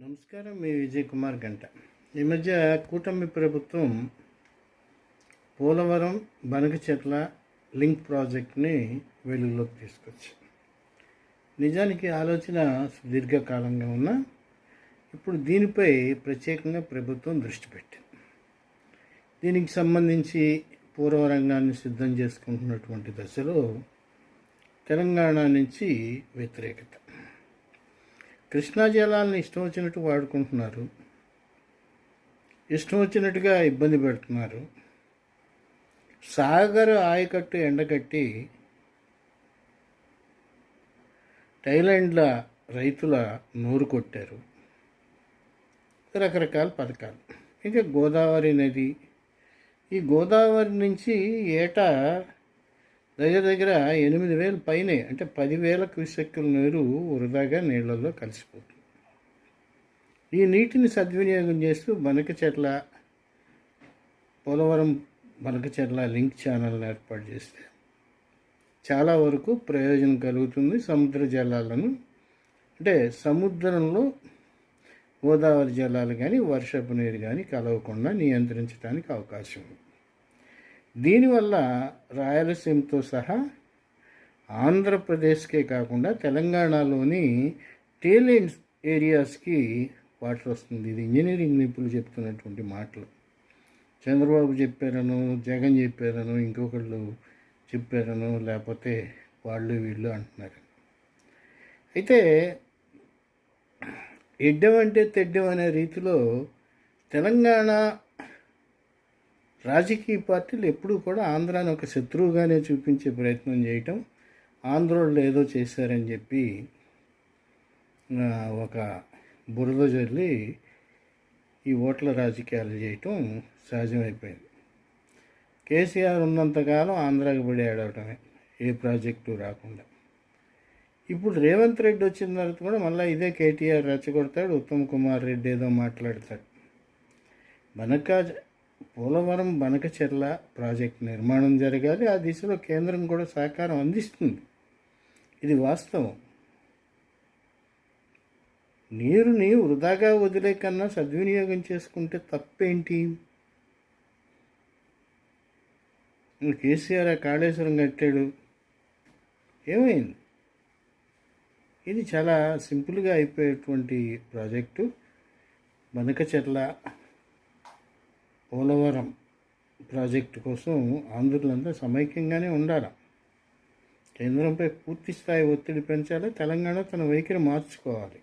నమస్కారం. మీ విజయ్ కుమార్ గంట. ఈ మధ్య కూటమి ప్రభుత్వం పోలవరం బనకచెర్ల లింక్ ప్రాజెక్ట్ని వెలుగులోకి తీసుకొచ్చి, నిజానికి ఆలోచన సుదీర్ఘకాలంగా ఉన్న ఇప్పుడు దీనిపై ప్రత్యేకంగా ప్రభుత్వం దృష్టి పెట్టింది. దీనికి సంబంధించి పూర్వరంగాన్ని సిద్ధం చేసుకుంటున్నటువంటి దశలో తెలంగాణ నుంచి వ్యతిరేకత. కృష్ణా జలాలను ఇష్టం వచ్చినట్టు వాడుకుంటున్నారు, ఇష్టం వచ్చినట్టుగా ఇబ్బంది పెడుతున్నారు. సాగర్ ఆయకట్టు ఎండగట్టి థాయిలాండ్ల రైతుల నోరు కొట్టారు. రకరకాల పథకాలు. ఇంకా గోదావరి నది, ఈ గోదావరి నుంచి ఏటా దగ్గర 8,000 పైనే, అంటే 10,000 క్యూసెక్కుల నీరు వృధాగా నీళ్లలో కలిసిపోతుంది. ఈ నీటిని సద్వినియోగం చేస్తూ పోలవరం బనకచెర్ల లింక్ ఛానల్ని ఏర్పాటు చేస్తే చాలా వరకు ప్రయోజనం కలుగుతుంది. సముద్ర జలాలను, అంటే సముద్రంలో గోదావరి జలాలు కానీ వర్షపు నీరు కానీ కలవకుండా నియంత్రించడానికి అవకాశం ఉంది. దీనివల్ల రాయలసీమతో సహా ఆంధ్రప్రదేశ్కే కాకుండా తెలంగాణలోని టేలెంట్ ఏరియాస్కి వాటర్ వస్తుంది. ఇది ఇంజనీరింగ్ నిపుణులు చెప్తున్నటువంటి మాటలు. చంద్రబాబు చెప్పారను, జగన్ చెప్పారను, ఇంకొకళ్ళు చెప్పారను, లేకపోతే వాళ్ళు వీళ్ళు అంటున్నారు. అయితే ఎడ్డం అంటే తెడ్డం అనే రీతిలో తెలంగాణ రాజకీయ పార్టీలు ఎప్పుడూ కూడా ఆంధ్రాని ఒక శత్రువుగానే చూపించే ప్రయత్నం చేయటం, ఆంధ్రోళ్ళు ఏదో చేశారని చెప్పి ఒక బురద జల్లి ఈ ఓట్ల రాజకీయాలు చేయటం సహజమైపోయింది. కేసీఆర్ ఉన్నంతకాలం ఆంధ్రాకి పడి ఆడవటమే, ఏ ప్రాజెక్టు రాకుండా. ఇప్పుడు రేవంత్ రెడ్డి వచ్చిన తర్వాత కూడా మళ్ళీ ఇదే కేటీఆర్ రెచ్చగొడతాడు, ఉత్తమ్ కుమార్ రెడ్డి ఏదో మాట్లాడతాడు. పోలవరం బనకచెర్ల ప్రాజెక్ట్ నిర్మాణం జరగాలి. ఆ దిశలో కేంద్రం కూడా సహకారం అందిస్తుంది. ఇది వాస్తవం. నీరుని వృధాగా వదిలే కన్నా సద్వినియోగం చేసుకుంటే తప్పేంటి? కేసీఆర్ కాళేశ్వరం కట్టాడు, ఏమైంది? ఇది చాలా సింపుల్గా అయిపోయేటువంటి ప్రాజెక్టు. బనకచెర్ల పోలవరం ప్రాజెక్టు కోసం ఆంధ్రులంతా సమైక్యంగానే ఉండాలి. కేంద్రంపై పూర్తి స్థాయి ఒత్తిడి పెంచాలి. తెలంగాణ తన వైఖరి మార్చుకోవాలి.